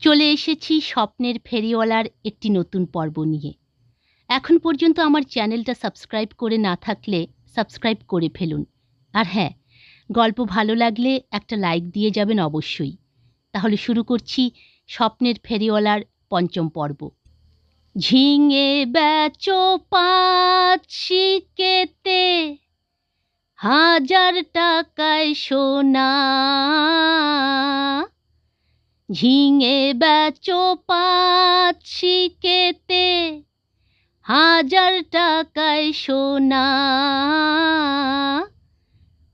চলে এসেছি স্বপ্নের ফেরিওয়ালার একটি নতুন পর্ব নিয়ে। এখন পর্যন্ত আমার চ্যানেলটা সাবস্ক্রাইব করে না থাকলে সাবস্ক্রাইব করে ফেলুন। আর হ্যাঁ, গল্প ভালো লাগলে একটা লাইক দিয়ে যাবেন অবশ্যই। তাহলে শুরু করছি স্বপ্নের ফেরিওয়ালার পঞ্চম পর্ব। ঝিঙে বেচো ৫ শিকেতে, ১,০০০ টাকায় সোনা। ঝিঙে বেচো ৫ শিকেতে, ১,০০০ টাকায় সোনা।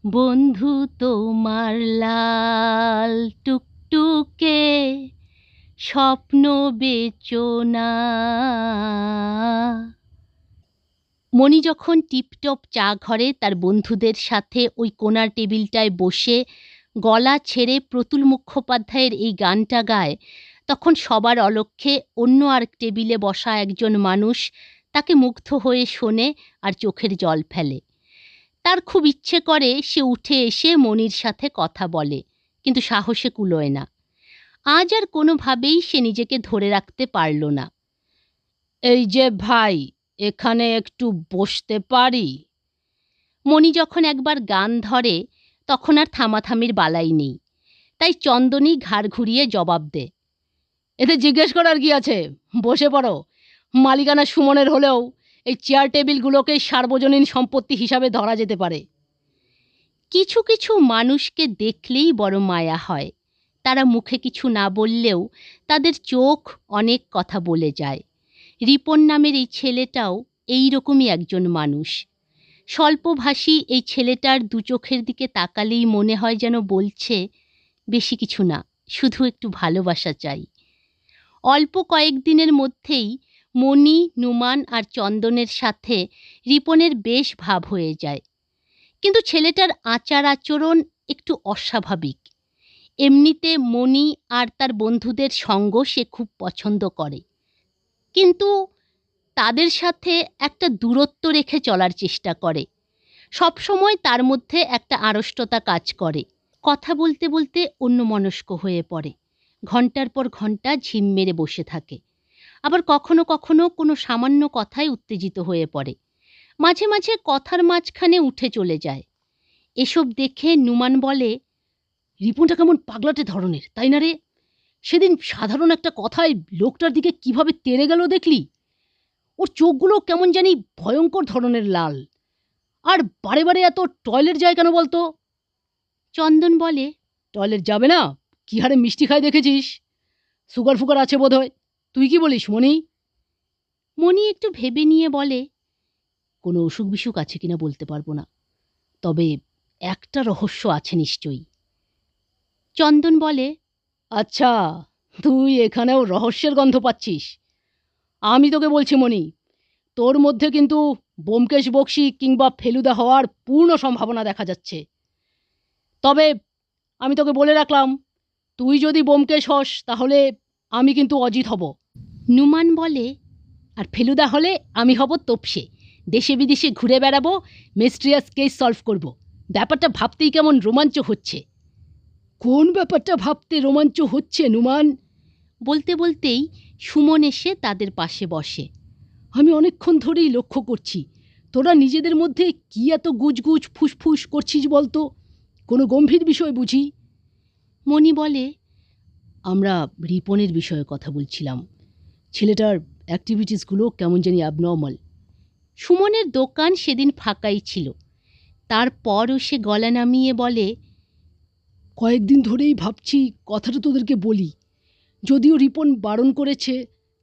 বন্ধু তোমার লাল টুকটুকে স্বপ্ন বেচো না। মণি যখন টিপটপ চা ঘরে তার বন্ধুদের সাথে ওই কোণার টেবিলটায় বসে গলা ছেড়ে প্রতুল মুখোপাধ্যায়ের এই গানটা গায়, তখন সবার অলক্ষ্যে অন্য আর টেবিলে বসা একজন মানুষ তাকে মুগ্ধ হয়ে শোনে আর চোখের জল ফেলে। তার খুব ইচ্ছে করে সে উঠে এসে মণির সাথে কথা বলে, কিন্তু সাহসে কুলোয় না। আজ আর কোনোভাবেই সে নিজেকে ধরে রাখতে পারল না। এই যে ভাই, এখানে একটু বসতে পারি? মণি যখন একবার গান ধরে তখন আর থামাথামির বালাই নেই। তাই চন্দনী ঘাড় ঘুরিয়ে জবাব দেয়, এতে জিজ্ঞেস করার কি আছে, বসে পড়ো। মালিকানা সুমনের হলেও এই চেয়ার টেবিলগুলোকে সার্বজনীন সম্পত্তি হিসাবে ধরা যেতে পারে। কিছু কিছু মানুষকে দেখলেই বড় মায়া হয়। তারা মুখে কিছু না বললেও তাদের চোখ অনেক কথা বলে যায়। রিপন নামের এই ছেলেটাও এই রকমই একজন মানুষ। স্বল্পভাষী এই ছেলেটার দু চোখের দিকে তাকালেই মনে হয় যেন বলছে, বেশি কিছু না, শুধু একটু ভালোবাসা চাই। অল্প কয়েকদিনের মধ্যেই মণি, নুমান আর চন্দনের সাথে রিপনের বেশ ভাব হয়ে যায়। কিন্তু ছেলেটার আচার আচরণ একটু অস্বাভাবিক। এমনিতে মণি আর তার বন্ধুদের সঙ্গ সে খুব পছন্দ করে, কিন্তু তাদের সাথে একটা দূরত্ব রেখে চলার চেষ্টা করে। সবসময় তার মধ্যে একটা আড়ষ্টতা কাজ করে। কথা বলতে বলতে অন্যমনস্ক হয়ে পড়ে। ঘন্টার পর ঘন্টা ঝিম মেরে বসে থাকে। আবার কখনো কখনো কোনো সামান্য কথায় উত্তেজিত হয়ে পড়ে। মাঝে মাঝে কথার মাঝখানে উঠে চলে যায়। এসব দেখে নুমান বলে, রিপনটা কেমন পাগলাটে ধরনের, তাই না রে? সেদিন সাধারণ একটা কথায় লোকটার দিকে কিভাবে তেড়ে গেল দেখলি? ওর চোখগুলো কেমন জানি ভয়ঙ্কর ধরনের লাল। আর বারে বারে এত টয়লেট যায় কেন বলতো? চন্দন বলে, টয়লেট যাবে না? কি হারে মিষ্টি খায় দেখেছিস? সুগার ফুগার আছে বোধ হয়। তুই কি বলিস মণি? মণি একটু ভেবে নিয়ে বলে, কোনো অসুখ বিসুখ আছে কিনা বলতে পারবো না, তবে একটা রহস্য আছে নিশ্চয়ই। চন্দন বলে, আচ্ছা, তুই এখানেও রহস্যের গন্ধ পাচ্ছিস? আমি তোকে বলছি মণি, তোর মধ্যে কিন্তু ব্যোমকেশ বক্সী কিংবা ফেলুদা হওয়ার পূর্ণ সম্ভাবনা দেখা যাচ্ছে। তবে আমি তোকে বলে রাখলাম, তুই যদি ব্যোমকেশ হস তাহলে আমি কিন্তু অজিত হব। নুমান বলে, আর ফেলুদা হলে আমি হব তোপসে। দেশে বিদেশে ঘুরে বেড়াবো, মিস্ট্রিয়াস কেস সলভ করব। ব্যাপারটা ভাবতেই কেমন রোমাঞ্চ হচ্ছে। কোন ব্যাপারটা ভাবতে রোমাঞ্চ হচ্ছে নুমান? বলতে বলতেই সুমন এসে তাদের পাশে বসে। আমি অনেকক্ষণ ধরেই লক্ষ্য করছি, তোরা নিজেদের মধ্যে কি এত গুজগুজ ফুসফুস করছিস বলতো? কোনো গম্ভীর বিষয় বুঝি? মণি বলে, আমরা রিপনের বিষয়ে কথা বলছিলাম। ছেলেটার অ্যাক্টিভিটিসগুলো কেমন জানি অ্যাবনর্মাল। সুমনের দোকান সেদিন ফাঁকাই ছিল। তারপরও সে গলা নামিয়ে বলে, কয়েকদিন ধরেই ভাবছি কথাটা তোদেরকে বলি। যদিও রিপন বারণ করেছে,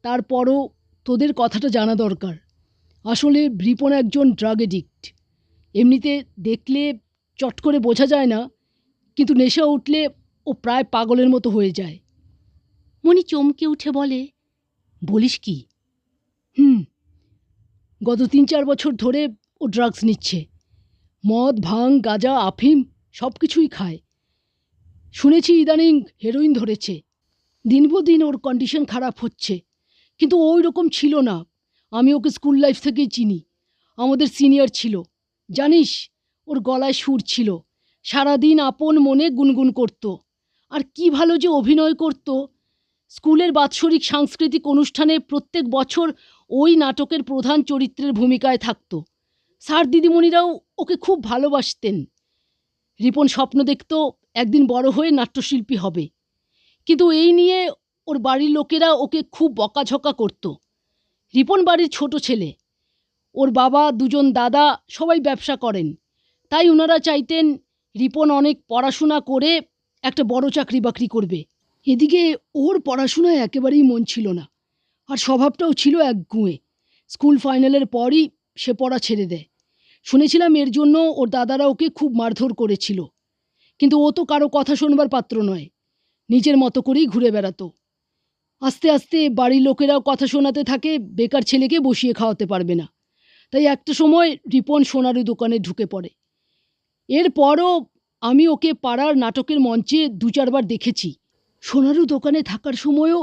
তারপরও তোদের কথাটা জানা দরকার। আসলে রিপন একজন ড্রাগ এডিক্ট। এমনিতে দেখলে চট করে বোঝা যায় না, কিন্তু নেশা উঠলে ও প্রায় পাগলের মতো হয়ে যায়। মণি চমকে উঠে বলে, বলিস কি? গত ৩-৪ বছর ধরে ও ড্রাগস নিচ্ছে। মদ, ভাং, গাঁজা, আফিম সব কিছুই খায়। শুনেছি ইদানিং হেরোইন ধরেছে। দিন ওর কন্ডিশন খারাপ হচ্ছে, কিন্তু ওই রকম ছিল না। আমি ওকে স্কুল লাইফ থেকেই চিনি। আমাদের সিনিয়র ছিল। জানিস, ওর গলায় সুর ছিল। সারাদিন আপন মনে গুনগুন করত। আর কি ভালো যে অভিনয় করত। স্কুলের বাৎসরিক সাংস্কৃতিক অনুষ্ঠানে প্রত্যেক বছর ওই নাটকের প্রধান চরিত্রের ভূমিকায় থাকতো। স্যার দিদিমণিরাও ওকে খুব ভালোবাসতেন। রিপন স্বপ্ন দেখত একদিন বড় হয়ে নাট্যশিল্পী হবে, কিন্তু এই নিয়ে ওর বাড়ির লোকেরা ওকে খুব বকাঝকা করত। রিপন বাড়ির ছোট ছেলে, ওর বাবা, দুজন দাদা সবাই ব্যবসা করেন, তাই ওনারা চাইতেন রিপন অনেক পড়াশোনা করে একটা বড় চাকরি বাকরি করবে। এদিকে ওর পড়াশোনায় একেবারেই মন ছিল না, আর স্বভাবটাও ছিল একগুঁয়ে। স্কুল ফাইনালের পরই সে পড়া ছেড়ে দেয়। শুনেছিলাম এর জন্য ওর দাদারা ওকে খুব মারধর করেছিল, কিন্তু ও তো কারো কথা শোনবার পাত্র নয়, নিজের মতো করেই ঘুরে বেড়াতো। আস্তে আস্তে বাড়ির লোকেরাও কথা শোনাতে থাকে বেকার ছেলেকে বসিয়ে খাওয়াতে পারবে না। তাই একটা সময় রিপন সোনারু দোকানে ঢুকে পড়ে। এরপরও আমি ওকে পাড়ার নাটকের মঞ্চে 2-4 বার দেখেছি। সোনারু দোকানে থাকার সময়ও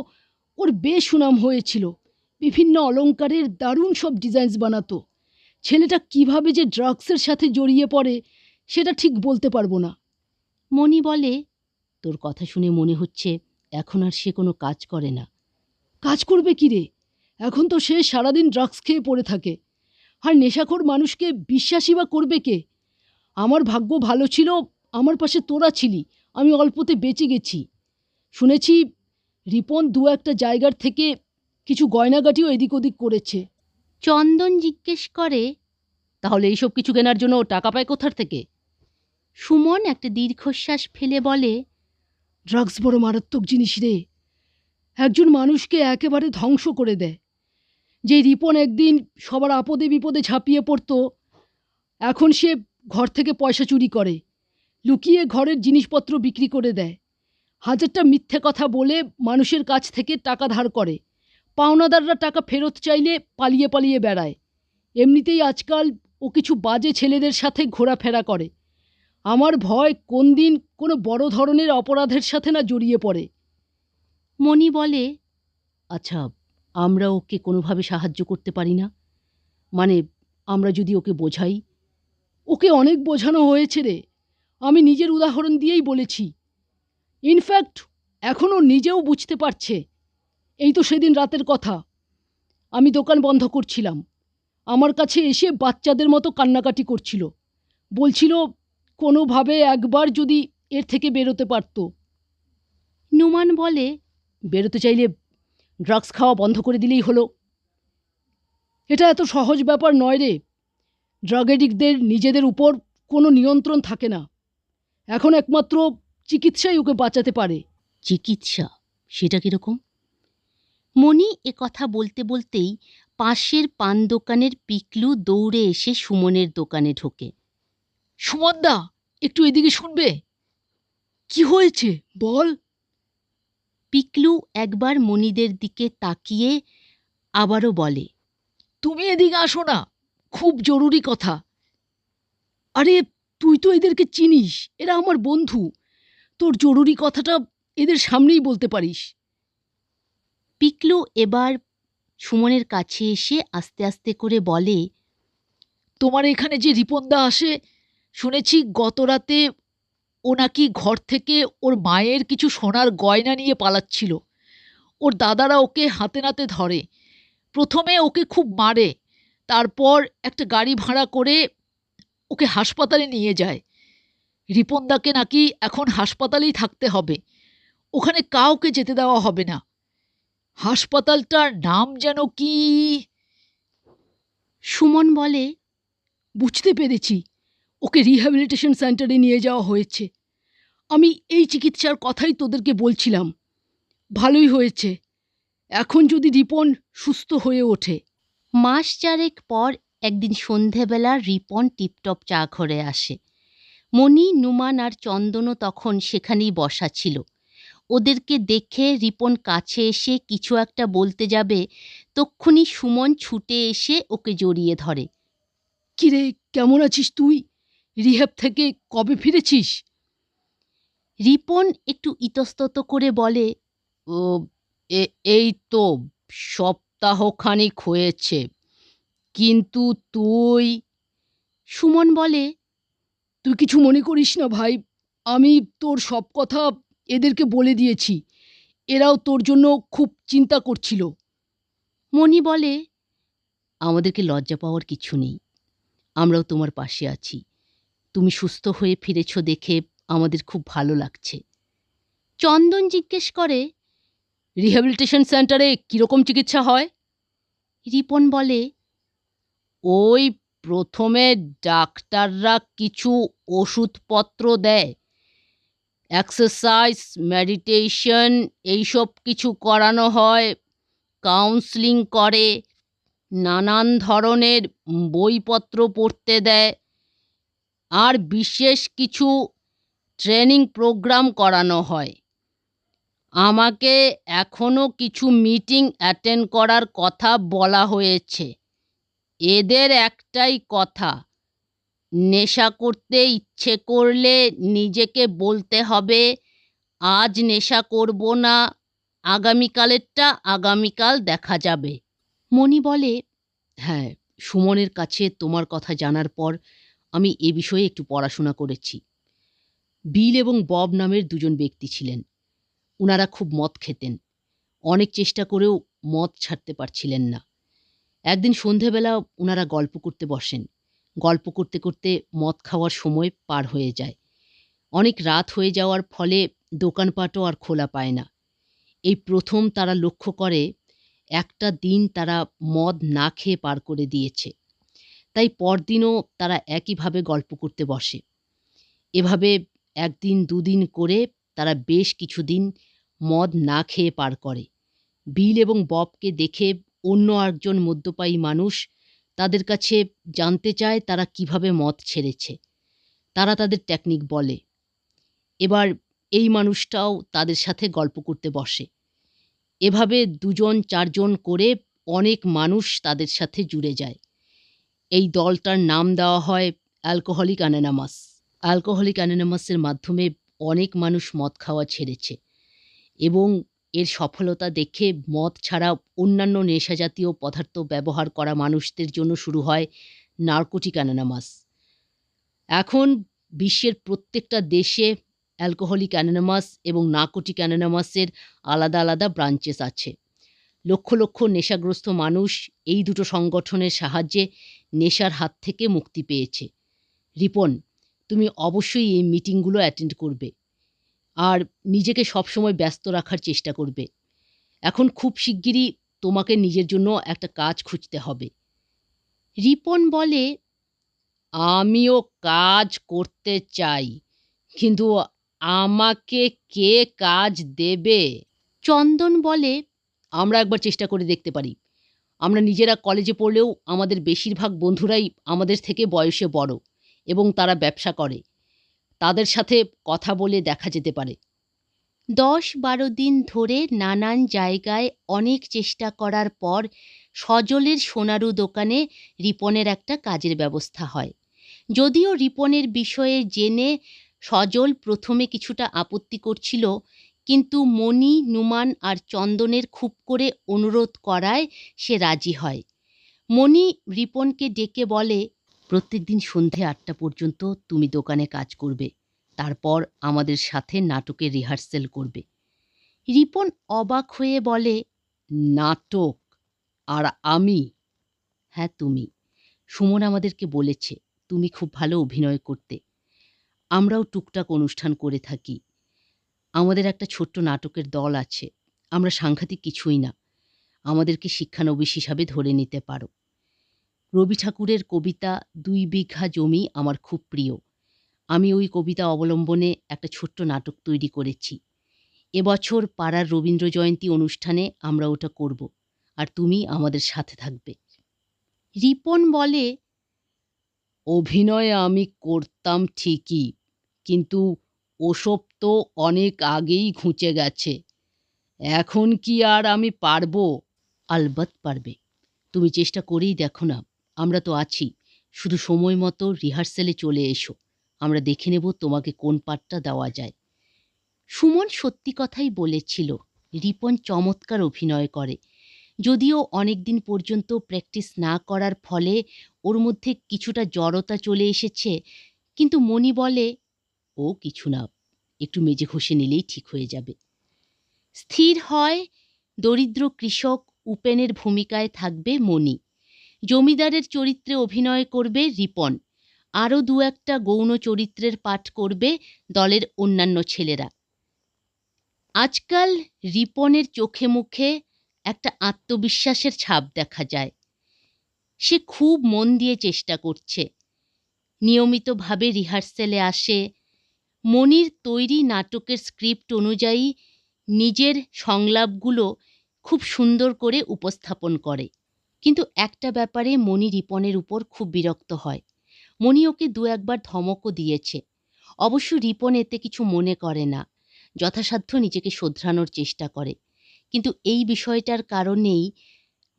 ওর বেশ সুনাম হয়েছিল। বিভিন্ন অলংকারের দারুণ সব ডিজাইনস বানাতো। ছেলেটা কিভাবে যে ড্রাগসের সাথে জড়িয়ে পড়ে সেটা ঠিক বলতে পারবো না। মণি বলে, তোর কথা শুনে মনে হচ্ছে এখন আর সে কোনো কাজ করে না। কাজ করবে কি রে? এখন তো সে সারাদিন ড্রাগস খেয়ে পড়ে থাকে। আর নেশাখোর মানুষকে বিশ্বাসই বা করবে কে? আমার ভাগ্য ভালো ছিল, আমার পাশে তোরা ছিলি, আমি অল্পতে বেঁচে গেছি। শুনেছি রিপন 2-1টা জায়গার থেকে কিছু গয়নাগাটিও এদিক ওদিক করেছে। চন্দন জিজ্ঞেস করে, তাহলে এইসব কিছু কেনার জন্য ও টাকা পায় কোথার থেকে? সুমন একটা দীর্ঘশ্বাস ফেলে বলে, ড্রাগস বড় মারাত্মক জিনিস রে, একজন মানুষকে একেবারে ধ্বংস করে দেয়। যে রিপন একদিন সবার আপদে বিপদে ঝাঁপিয়ে পড়তো, এখন সে ঘর থেকে পয়সা চুরি করে, লুকিয়ে ঘরের জিনিসপত্র বিক্রি করে দেয়, হাজারটা মিথ্যে কথা বলে মানুষের কাছ থেকে টাকা ধার করে, পাওনাদাররা টাকা ফেরত চাইলে পালিয়ে পালিয়ে বেড়ায়। এমনিতেই আজকাল ও কিছু বাজে ছেলেদের সাথে ঘোরাফেরা করে। আমার ভয় কোন দিন কোনো বড় ধরনের অপরাধের সাথে না জড়িয়ে পড়ে। মণি বলে, আচ্ছা, আমরা ওকে কোনোভাবে সাহায্য করতে পারি না? মানে, আমরা যদি ওকে বোঝাই? ওকে অনেক বোঝানো হয়েছে রে, আমি নিজের উদাহরণ দিয়েই বলেছি। ইনফ্যাক্ট এখনও নিজেও বুঝতে পারছে। এই তো সেদিন রাতের কথা, আমি দোকান বন্ধ করছিলাম, আমার কাছে এসে বাচ্চাদের মতো কান্নাকাটি করছিল, বলছিল কোনোভাবে একবার যদি এর থেকে বেরোতে পারতো। নুমান বলে, বেরোতে চাইলে ড্রাগস খাওয়া বন্ধ করে দিলেই হলো। এটা এত সহজ ব্যাপার নয় রে। ড্রাগ এডিক্টদের নিজেদের উপর কোনো নিয়ন্ত্রণ থাকে না। এখন একমাত্র চিকিৎসাই ওকে বাঁচাতে পারে। চিকিৎসা? সেটা কীরকম? মণি এ কথা বলতে বলতেই পাশের পান দোকানের পিকলু দৌড়ে এসে সুমনের দোকানে ঢোকে। সুমনদা, একটু এদিকে শুনবে? কি হয়েছে বল? পিকলু একবার মণিদের দিকে তাকিয়ে আবারও বলে, তুমি এদিকে আসো না, খুব জরুরি কথা। আরে তুই তো এদেরকে চিনিস, এরা আমার বন্ধু, তোর জরুরি কথাটা এদের সামনেই বলতে পারিস। পিকলু এবার সুমনের কাছে এসে আস্তে আস্তে করে বলে, তোমার এখানে যে রিপনদা আসে, শুনেছি গত রাতে ও নাকি ঘর থেকে ওর মায়ের কিছু সোনার গয়না নিয়ে পালাচ্ছিল। ওর দাদারা ওকে হাতে নাতে ধরে, প্রথমে ওকে খুব মারে, তারপর একটা গাড়ি ভাড়া করে ওকে হাসপাতালে নিয়ে যায়। রিপনদাকে নাকি এখন হাসপাতালেই থাকতে হবে, ওখানে কাউকে যেতে দেওয়া হবে না। হাসপাতালটার নাম যেন কি? সুমন বলে, বুঝতে পেরেছি, ওকে রিহ্যাবিলিটেশন সেন্টারে নিয়ে যাওয়া হয়েছে। আমি এই চিকিৎসার কথাই তোদেরকে বলছিলাম। ভালোই হয়েছে, এখন যদি রিপন সুস্থ হয়ে ওঠে। মাস চারেক পর একদিন সন্ধেবেলা রিপন টিপটপ চা ঘরে আসে। মণি, নুমান আর চন্দনও তখন সেখানেই বসা ছিল। ওদেরকে দেখে রিপন কাছে এসে কিছু একটা বলতে যাবে, তক্ষুনি সুমন ছুটে এসে ওকে জড়িয়ে ধরে। কিরে, কেমন আছিস তুই? রিহ্যাব থেকে কবে ফিরেছিস? রিপন একটু ইতস্তত করে বলে, ও এই তো সপ্তাহখানেক হয়েছে। কিন্তু তুই? সুমন বলে, তুই কিছু মনে করিস না ভাই, আমি তোর সব কথা এদেরকে বলে দিয়েছি। এরাও তোর জন্য খুব চিন্তা করছিল। মণি বলে, আমাদেরকে লজ্জা পাওয়ার কিছু নেই, আমরাও তোমার পাশে আছি। তুমি সুস্থ হয়ে ফিরেছ দেখে আমাদের খুব ভালো লাগছে। চন্দন জিজ্ঞেস করে, রিহ্যাবিলিটেশন সেন্টারে কীরকম চিকিৎসা হয়? রিপন বলে, ওই প্রথমে ডাক্তাররা কিছু ওষুধপত্র দেয়, এক্সারসাইজ, মেডিটেশন এইসব কিছু করানো হয়, কাউন্সেলিং করে, নানান ধরনের বইপত্র পড়তে দেয়, আর বিশেষ কিছু ট্রেনিং প্রোগ্রাম করানো হয়। আমাকে এখনও কিছু মিটিং অ্যাটেন্ড করার কথা বলা হয়েছে। এদের একটাই কথা, নেশা করতে ইচ্ছে করলে নিজেকে বলতে হবে, আজ নেশা করব না, আগামীকালেরটা আগামীকাল দেখা যাবে। মণি বলে, হ্যাঁ, সুমনের কাছে তোমার কথা জানার পর আমি এ বিষয়ে একটু পড়াশোনা করেছি। বিল এবং বব নামের দুজন ব্যক্তি ছিলেন। ওনারা খুব মদ খেতেন। অনেক চেষ্টা করেও মদ ছাড়তে পারছিলেন না। একদিন সন্ধেবেলা ওনারা গল্প করতে বসেন। গল্প করতে করতে মদ খাওয়ার সময় পার হয়ে যায়। অনেক রাত হয়ে যাওয়ার ফলে দোকানপাটও আর খোলা পায় না। এই প্রথম তারা লক্ষ্য করে একটা দিন তারা মদ না খেয়ে পার করে দিয়েছে। তাই পরদিনও তারা একইভাবে গল্প করতে বসে। এভাবে একদিন দুদিন করে তারা বেশ কিছুদিন মদ না খেয়ে পার করে। বিল এবং ববকে দেখে অন্য একজন মদ্যপায়ী মানুষ তাদের কাছে জানতে চায় তারা কিভাবে মদ ছেড়েছে। তারা তাদের টেকনিক বলে। এবার এই মানুষটাও তাদের সাথে গল্প করতে বসে। এভাবে দুজন চারজন করে অনেক মানুষ তাদের সাথে জুড়ে যায়। এই দলটার নাম দেওয়া হয় অ্যালকোহলিক অ্যানোনিমাস। অ্যালকোহলিক অ্যানোনিমাসের মাধ্যমে অনেক মানুষ মদ খাওয়া ছেড়েছে এবং এর সফলতা দেখে মদ ছাড়া অন্যান্য নেশাজাতীয় পদার্থ ব্যবহার করা মানুষদের জন্য শুরু হয় নার্কোটিক অ্যানোনিমাস। এখন বিশ্বের প্রত্যেকটা দেশে অ্যালকোহলিক অ্যানোনিমাস এবং নার্কোটিক অ্যানোনিমাসের আলাদা আলাদা ব্রাঞ্চেস আছে। লক্ষ লক্ষ নেশাগ্রস্ত মানুষ এই দুটো সংগঠনের সাহায্যে নেশার হাত থেকে মুক্তি পেয়েছে। রিপন, তুমি অবশ্যই এই মিটিংগুলো অ্যাটেন্ড করবে আর নিজেকে সবসময় ব্যস্ত রাখার চেষ্টা করবে। এখন খুব শিগগিরই তোমাকে নিজের জন্য একটা কাজ খুঁজতে হবে। রিপন বলে, আমিও কাজ করতে চাই, কিন্তু আমাকে কে কাজ দেবে? চন্দন বলে, আমরা একবার চেষ্টা করে দেখতে পারি। আমরা নিজেরা কলেজে পড়লেও আমাদের বেশিরভাগ বন্ধুরাই আমাদের থেকে বয়সে বড় এবং তারা ব্যবসা করে। তাদের সাথে কথা বলে দেখা যেতে পারে। 10-12 দিন ধরে নানান জায়গায় অনেক চেষ্টা করার পর সজলের সোনারু দোকানে রিপনের একটা কাজের ব্যবস্থা হয়। যদিও রিপনের বিষয়ে জেনে সজল প্রথমে কিছুটা আপত্তি করছিল, কিন্তু মণি, নুমান আর চন্দনের খুব করে অনুরোধ করায় সে রাজি হয়। মণি রিপনকে ডেকে বলে, প্রত্যেকদিন সন্ধে 8টা পর্যন্ত তুমি দোকানে কাজ করবে, তারপর আমাদের সাথে নাটকের রিহার্সেল করবে। রিপন অবাক হয়ে বলে, নাটক? আর আমি? হ্যাঁ তুমি। সুমন আমাদেরকে বলেছে তুমি খুব ভালো অভিনয় করতে। আমরাও টুকটাক অনুষ্ঠান করে থাকি। আমাদের একটা ছোট্ট নাটকের দল আছে। আমরা সাংঘাতিক কিছুই না। আমাদেরকে শিক্ষানবিশ হিসাবে ধরে নিতে পারো। রবি ঠাকুরের কবিতা 2 বিঘা জমি আমার খুব প্রিয়। আমি ওই কবিতা অবলম্বনে একটা ছোট্ট নাটক তৈরি করেছি। এবছর পাড়ার রবীন্দ্র জয়ন্তী অনুষ্ঠানে আমরা ওটা করব, আর তুমি আমাদের সাথে থাকবে। রিপন বলে, অভিনয় আমি করতাম ঠিকই, কিন্তু ওসব তো অনেক আগেই ঘুচে গেছে। এখন কি আর আমি পারবো? আলবাত পারবে। তুমি চেষ্টা করেই দেখো না। আমরা তো আছি। শুধু সময় মতো রিহার্সেলে চলে এসো। আমরা দেখে নেব তোমাকে কোন পার্টটা দেওয়া যায়। সুমন সত্যি কথাই বলেছিল, রিপন চমৎকার অভিনয় করে। যদিও অনেক দিন পর্যন্ত প্র্যাকটিস না করার ফলে ওর মধ্যে কিছুটা জড়তা চলে এসেছে, কিন্তু মণি বলে, ও কিছু না, একটু মেজে ঘষে নিলেই ঠিক হয়ে যাবে। স্থির হয় দরিদ্র কৃষক উপেনের ভূমিকায় থাকবে মণি, জমিদারের চরিত্রে অভিনয় করবে রিপন, আরও দু একটা গৌণ চরিত্রের পাঠ করবে দলের অন্যান্য ছেলেরা। আজকাল রিপনের চোখে মুখে একটা আত্মবিশ্বাসের ছাপ দেখা যায়। সে খুব মন দিয়ে চেষ্টা করছে, নিয়মিতভাবে রিহার্সেলে আসে, মনির তৈরি নাটকের স্ক্রিপ্ট অনুযায়ী নিজের সংলাপগুলো খুব সুন্দর করে উপস্থাপন করে। কিন্তু একটা ব্যাপারে মনি রিপনের উপর খুব বিরক্ত হয়। মনি ওকে দু একবার ধমকও দিয়েছে, অবশ্য রিপন এতে কিছু মনে করে না, যথাসাধ্য নিজেকে শোধরানোর চেষ্টা করে। কিন্তু এই বিষয়টার কারণেই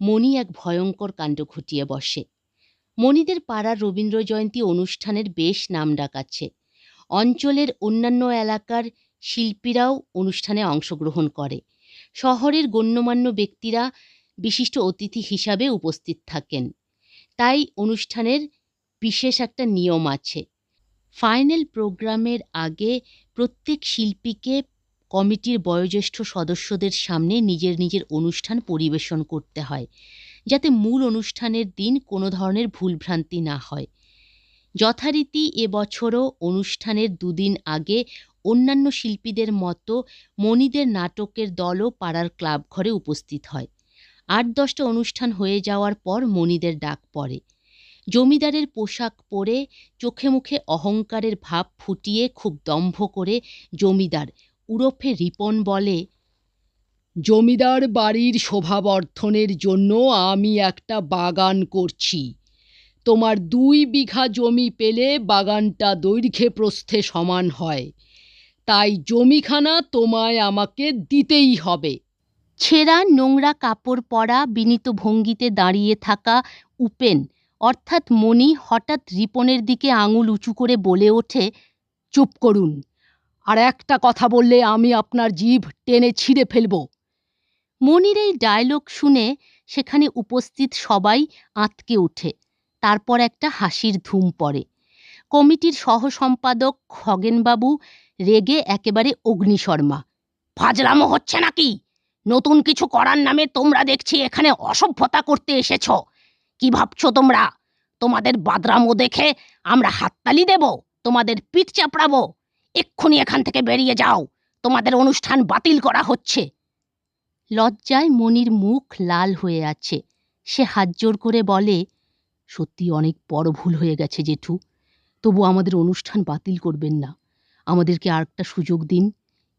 মনি এক ভয়ঙ্কর কাণ্ড ঘটিয়ে বসে। মনিদের পাড়ার রবীন্দ্র জয়ন্তী অনুষ্ঠানের বেশ নামডাক আছে, অঞ্চলের অন্যান্য এলাকার শিল্পীরাও অনুষ্ঠানে অংশগ্রহণ করে, শহরের গণ্যমান্য ব্যক্তিরা বিশিষ্ট অতিথি হিসাবে উপস্থিত থাকেন। তাই অনুষ্ঠানের বিশেষ একটা নিয়ম আছে, ফাইনাল প্রোগ্রামের আগে প্রত্যেক শিল্পীকে কমিটির বয়োজ্যেষ্ঠ সদস্যদের সামনে নিজের নিজের অনুষ্ঠান পরিবেশন করতে হয়, যাতে মূল অনুষ্ঠানের দিন কোনো ধরনের ভুলভ্রান্তি না হয়। যথারীতি এবছরও অনুষ্ঠানের দুদিন আগে অন্যান্য শিল্পীদের মতো মনিদের নাটকের দলও পাড়ার ক্লাব ঘরে উপস্থিত হয়। ৮-১০টা অনুষ্ঠান হয়ে যাওয়ার পর মনিদের ডাক পড়ে। জমিদারের পোশাক পরে চোখে মুখে অহংকারের ভাব ফুটিয়ে খুব দম্ভ করে জমিদার উরফে রিপন বলে, জমিদার বাড়ির শোভাবর্ধনের জন্য আমি একটা বাগান করছি। তোমার ২ বিঘা জমি পেলে বাগানটা দৈর্ঘ্যে প্রস্থে সমান হয়, তাই জমিখানা তোমায় আমাকে দিতেই হবে। ছেঁড়া নোংরা কাপড় পরা বিনীত ভঙ্গিতে দাঁড়িয়ে থাকা উপেন অর্থাৎ মণি হঠাৎ রিপনের দিকে আঙুল উঁচু করে বলে ওঠে, চুপ করুন, আর একটা কথা বললে আমি আপনার জিভ টেনে ছিঁড়ে ফেলব। মনির এই ডায়লগ শুনে সেখানে উপস্থিত সবাই আঁতকে ওঠে, তারপর একটা হাসির ধুম পড়ে। কমিটির সহসম্পাদক খগেনবাবু রেগে একেবারে অগ্নিশর্মা, ফাজলামো হচ্ছে নাকি? নতুন কিছু করার নামে তোমরা দেখছি এখানে অসভ্যতা করতে এসেছ। কি ভাবছো তোমরা? তোমাদের বাদরামো দেখে আমরা হাততালি দেব, তোমাদের পিঠ চাপড়াবো? এক্ষুনি এখান থেকে বেরিয়ে যাও, তোমাদের অনুষ্ঠান বাতিল করা হচ্ছে। লজ্জায় মনির মুখ লাল হয়ে আছে। সে হাতজোড় করে বলে, সত্যি অনেক বড় ভুল হয়ে গেছে জেঠু, তবু আমাদের অনুষ্ঠান বাতিল করবেন না, আমাদেরকে আর একটা সুযোগ দিন,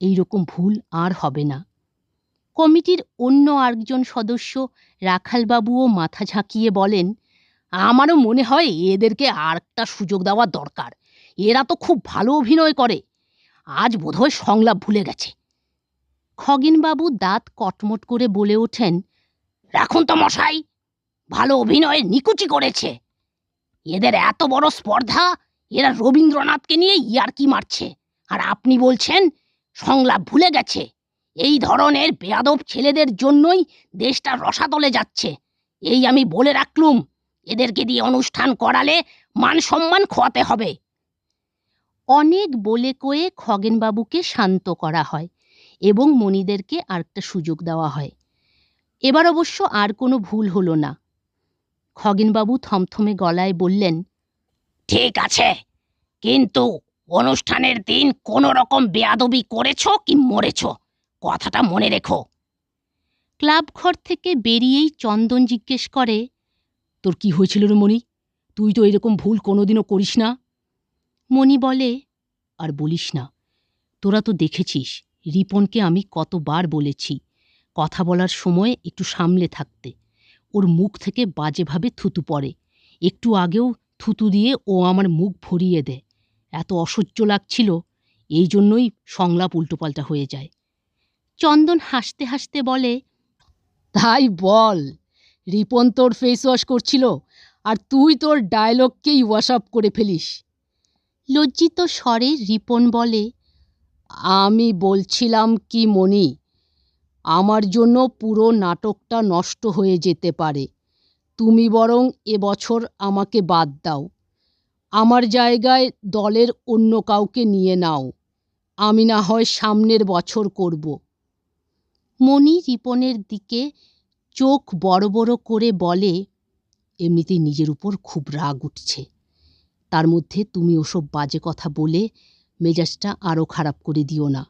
এই রকম ভুল আর হবে না। কমিটির অন্য আরেকজন সদস্য রাখালবাবুও মাথা ঝাঁকিয়ে বলেন, আমারও মনে হয় এদেরকে আর একটা সুযোগ দেওয়া দরকার, এরা তো খুব ভালো অভিনয় করে, আজ বোধহয় সংলাপ ভুলে গেছে। খগেনবাবু দাঁত কটমট করে বলে ওঠেন, রাখুন তো মশাই, ভালো অভিনয়ে নিকুচি করেছে। এদের এত বড় স্পর্ধা, এরা রবীন্দ্রনাথকে নিয়ে ইয়ার্কি মারছে, আর আপনি বলছেন সংলাপ ভুলে গেছে। এই ধরনের বেয়াদব ছেলেদের জন্যই দেশটা রসাতলে যাচ্ছে। এই আমি বলে রাখলুম, এদেরকে দিয়ে অনুষ্ঠান করালে মান সম্মান খোয়াতে হবে। অনেক বলে কয়ে খগেনবাবুকে শান্ত করা হয় এবং মণিদেরকে আরেকটা সুযোগ দেওয়া হয়। এবার অবশ্য আর কোনো ভুল হলো না। খগেনবাবু থমথমে গলায় বললেন, ঠিক আছে, কিন্তু অনুষ্ঠানের দিন কোনো রকম বেয়াদবি করেছ কি মরেছ, কথাটা মনে রেখো। ক্লাব ঘর থেকে বেরিয়েই চন্দন জিজ্ঞেস করে, তোর কি হয়েছিল রে মণি? তুই তো এরকম ভুল কোনোদিনও করিস না। মণি বলে, আর বলিস না, তোরা তো দেখেছিস রিপনকে আমি কতবার বলেছি কথা বলার সময় একটু সামলে থাকতে। ওর মুখ থেকে বাজেভাবে থুতু পড়ে, একটু আগেও থুতু দিয়ে ও আমার মুখ ভরিয়ে দেয়। এত অসহ্য লাগছিল, এই জন্যই সংলাপ উল্টোপাল্টা হয়ে যায়। চন্দন হাসতে হাসতে বলে, তাই বল, রিপন তোর ফেস ওয়াশ করছিল আর তুই তোর ডায়লগকেই ওয়াশ আপ করে ফেলিস। লজ্জিত স্বরে রিপন বলে, আমি বলছিলাম কি মণি, আমার জন্য পুরো নাটকটা নষ্ট হয়ে যেতে পারে, তুমি বরং এবছর আমাকে বাদ দাও, আমার জায়গায় দলের অন্য কাউকে নিয়ে নাও, আমি না হয় সামনের বছর করব। মণি রিপনের দিকে চোখ বড় বড় করে বলে, এমনিতেই নিজের উপর খুব রাগ উঠছে, তার মধ্যে তুমি ওসব বাজে কথা বলে মেজাজটা আরও খারাপ করে দিও না।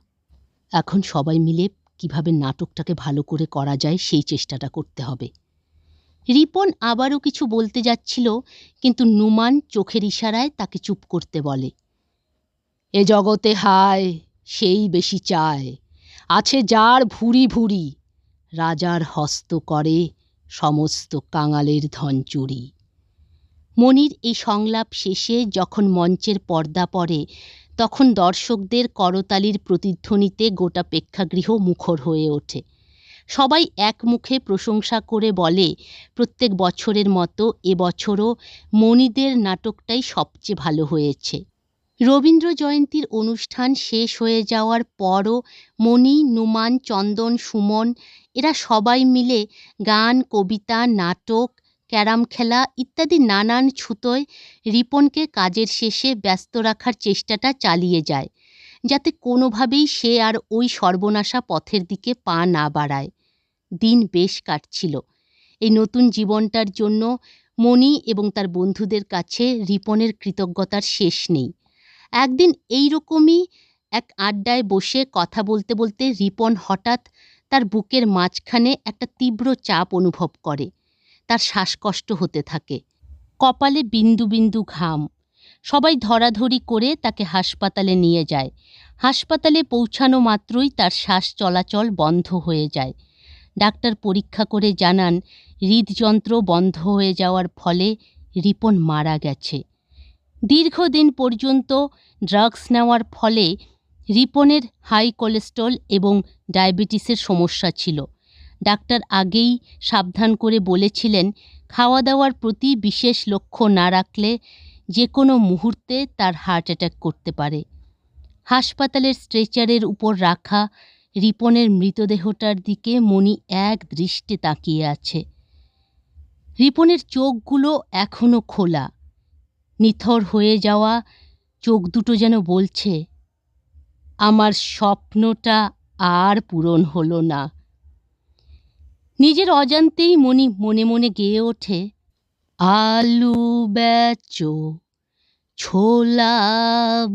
এখন সবাই মিলে কিভাবে নাটকটাকে ভালো করে করা যায় সেই চেষ্টাটা করতে হবে। রিপন আবারও কিছু বলতে যাচ্ছিল, কিন্তু নুমান চোখের ইশারায় তাকে চুপ করতে বলে। এ জগতে হায় সেই বেশি চায়, আছে যার ভুরি ভুরি, রাজার হস্ত করে সমস্ত কাঙালের ধন চুরি। মনির এই সংলাপ শেষে যখন মঞ্চের পর্দা পড়ে, তখন দর্শকদের করতালির প্রতিধ্বনিতে গোটা প্রেক্ষাগৃহ মুখর হয়ে ওঠে। সবাই এক মুখে প্রশংসা করে বলে, প্রত্যেক বছরের মতো এবছরও মনিদের নাটকটাই সবচেয়ে ভালো হয়েছে। রবীন্দ্র জয়ন্তীর অনুষ্ঠান শেষ হয়ে যাওয়ার পরও মণি, নুমান, চন্দন, সুমন এরা সবাই মিলে গান, কবিতা, নাটক, ক্যারাম খেলা ইত্যাদি নানান ছুতোয় রিপনকে কাজের শেষে ব্যস্ত রাখার চেষ্টাটা চালিয়ে যায়, যাতে কোনোভাবেই সে আর ওই সর্বনাশা পথের দিকে পা না বাড়ায়। দিন বেশ কাটছিল। এই নতুন জীবনটার জন্য মণি এবং তার বন্ধুদের কাছে রিপনের কৃতজ্ঞতার শেষ নেই। একদিন এই রকমই এক আড্ডায় বসে কথা বলতে বলতে রিপন হঠাৎ তার বুকের মাঝখানে একটা তীব্র চাপ অনুভব করে। তার শ্বাসকষ্ট হতে থাকে, কপালে বিন্দু বিন্দু ঘাম। সবাই ধরাধরি করে তাকে হাসপাতালে নিয়ে যায়। হাসপাতালে পৌঁছানো মাত্রই তার শ্বাস চলাচল বন্ধ হয়ে যায়। ডাক্তার পরীক্ষা করে জানান, হৃদযন্ত্র বন্ধ হয়ে যাওয়ার ফলে রিপন মারা গেছে। দীর্ঘদিন পর্যন্ত ড্রাগস নেওয়ার ফলে রিপনের হাই কোলেস্টেরল এবং ডায়াবেটিসের সমস্যা ছিল। ডাক্তার আগেই সাবধান করে বলেছিলেন, খাওয়া দাওয়ার প্রতি বিশেষ লক্ষ্য না রাখলে যে কোনো মুহূর্তে তার হার্ট অ্যাটাক করতে পারে। হাসপাতালের স্ট্রেচারের উপর রাখা রিপনের মৃতদেহটার দিকে মণি এক দৃষ্টে তাকিয়ে আছে। রিপনের চোখগুলো এখনো খোলা, নিথর হয়ে যাওয়া চোখ দুটো যেন বলছে, আমার স্বপ্নটা আর পূরণ হলো না। নিজের অজান্তেই মণি মনে মনে গেয়ে ওঠে, আলু বেচো, ছোলা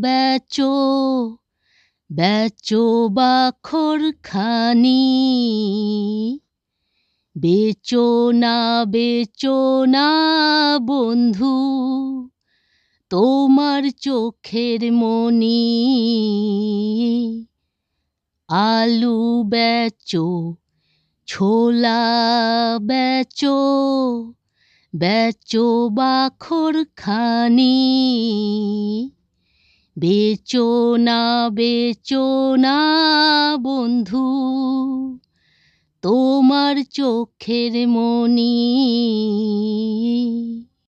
বেচো, বেচো বাখর খানি, বেচো না বন্ধু তোমার চোখের মণি। আলু বেচো, ছোলা বেচো, বেচো বাখর খানি, বেচো না বন্ধু তোমার চোখের মণি।